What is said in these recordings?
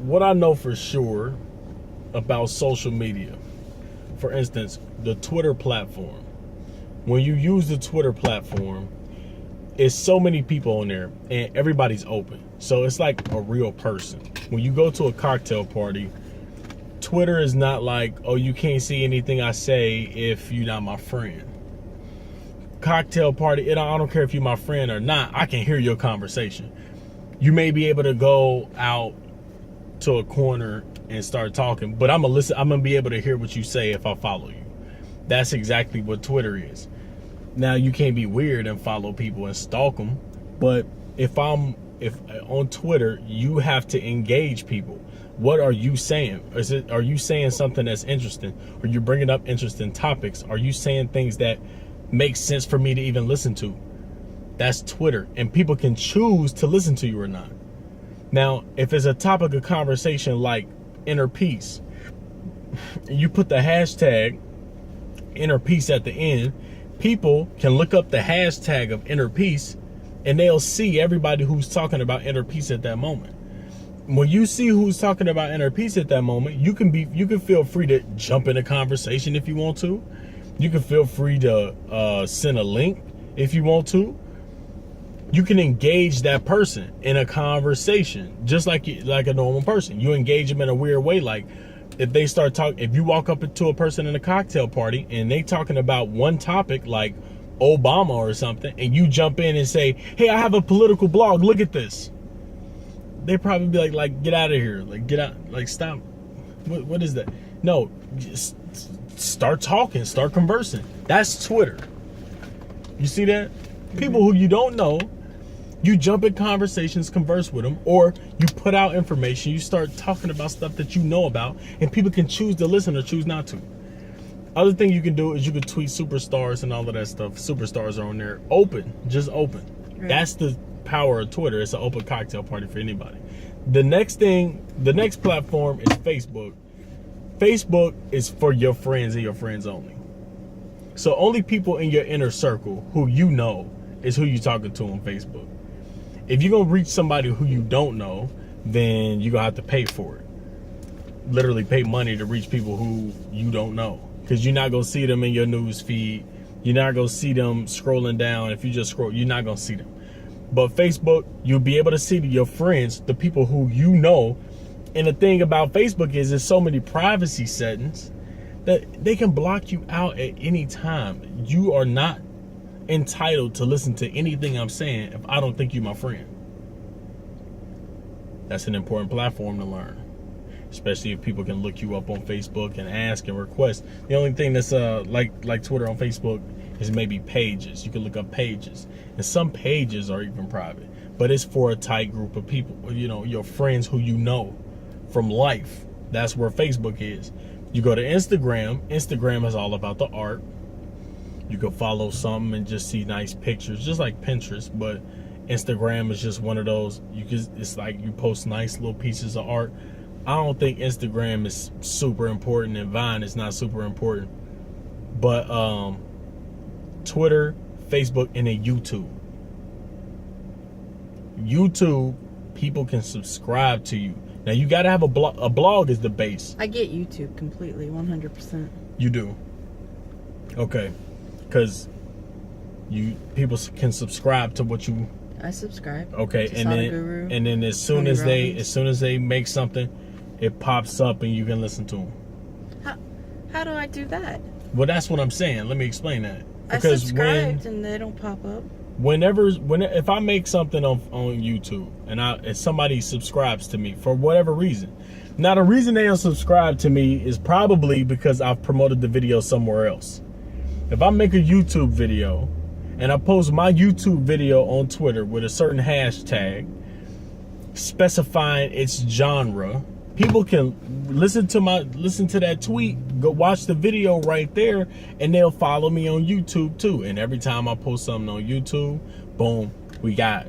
What I know for sure about social media, for instance, the Twitter platform. When you use the Twitter platform, it's so many people on there and everybody's open. So it's like a real person. When you go to a cocktail party, Twitter is not like, oh, you can't see anything I say if you're not my friend. Cocktail party, I don't care if you're my friend or not, I can hear your conversation. You may be able to go out to a corner and start talking, but I'm gonna be able to hear what you say if I follow you. That's exactly what Twitter is. Now, you can't be weird and follow people and stalk them, but if on Twitter, you have to engage people. What are you saying? Are you saying something that's interesting? Are you bringing up interesting topics? Are you saying things that make sense for me to even listen to? That's Twitter, and people can choose to listen to you or not. Now, if it's a topic of conversation like inner peace, you put the hashtag inner peace at the end, people can look up the hashtag of inner peace and they'll see everybody who's talking about inner peace at that moment. When you see who's talking about inner peace at that moment, you can feel free to jump in a conversation if you want to. You can feel free to send a link if you want to. You can engage that person in a conversation just like a normal person. You engage them in a weird way, like if they start talking, if you walk up to a person in a cocktail party and they talking about one topic like Obama or something, and you jump in and say, hey, I have a political blog, look at this. They probably be like, get out of here, like get out, like stop. What is that? No, just start talking, start conversing. That's Twitter. You see that? People who you don't know, you jump in conversations, converse with them, or you put out information, you start talking about stuff that you know about, and people can choose to listen or choose not to. Other thing you can do is you can tweet superstars and all of that stuff. Superstars are on there. Open, just open. Right. That's the power of Twitter. It's an open cocktail party for anybody. The next platform is Facebook. Facebook is for your friends and your friends only. So only people in your inner circle who you know is who you're talking to on Facebook. If you're going to reach somebody who you don't know, then you're going to have to pay for it. Literally pay money to reach people who you don't know. Because you're not going to see them in your news feed. You're not going to see them scrolling down. If you just scroll, you're not going to see them. But Facebook, you'll be able to see your friends, the people who you know. And the thing about Facebook is there's so many privacy settings that they can block you out at any time. You are not entitled to listen to anything I'm saying if I don't think you're my friend. That's an important platform to learn, especially if people can look you up on Facebook and ask and request. The only thing that's like Twitter on Facebook is maybe pages. You can look up pages, and some pages are even private, but it's for a tight group of people, you know, your friends who you know from life. That's where Facebook is. You go to Instagram. Instagram is all about the art. You can follow something and just see nice pictures, just like Pinterest, but Instagram is just one of those. It's like you post nice little pieces of art. I don't think Instagram is super important, and Vine is not super important. But Twitter, Facebook, and then YouTube. YouTube, people can subscribe to you. Now you got to have a blog. A blog is the base. I get YouTube completely, 100%. You do? Okay. Because people can subscribe to what you. I subscribe. Okay, to and then as soon as they make something, it pops up and you can listen to them. How do I do that? Well, that's what I'm saying. Let me explain that. Because I subscribed and they don't pop up. If I make something on YouTube and somebody subscribes to me for whatever reason, now the reason they don't subscribe to me is probably because I've promoted the video somewhere else. If I make a YouTube video and I post my YouTube video on Twitter with a certain hashtag specifying its genre, people can listen to that tweet, go watch the video right there, and they'll follow me on YouTube too. And every time I post something on YouTube, boom, we got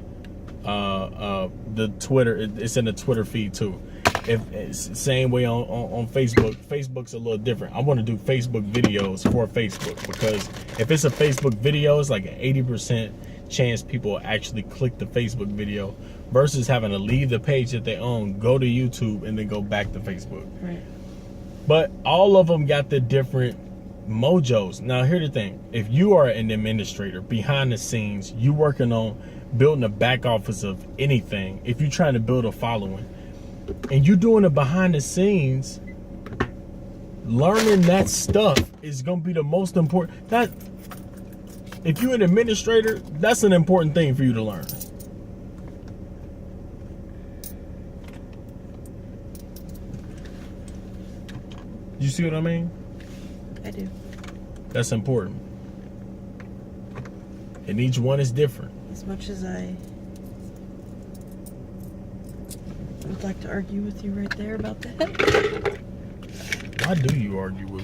the Twitter. It's in the Twitter feed too. If it's same way on Facebook. Facebook's a little different. I want to do Facebook videos for Facebook, because if it's a Facebook video, it's like an 80% chance people actually click the Facebook video versus having to leave the page that they own, go to YouTube, and then go back to Facebook. Right. But all of them got the different mojos. Now, here's the thing. If you are an administrator behind the scenes, you working on building a back office of anything, if you're trying to build a following, and you're doing it behind the scenes, learning that stuff is going to be the most important. That, if you're an administrator, that's an important thing for you to learn. You see what I mean? I do. That's important. And each one is different. As much as I would like to argue with you right there about that. Why do you argue with me?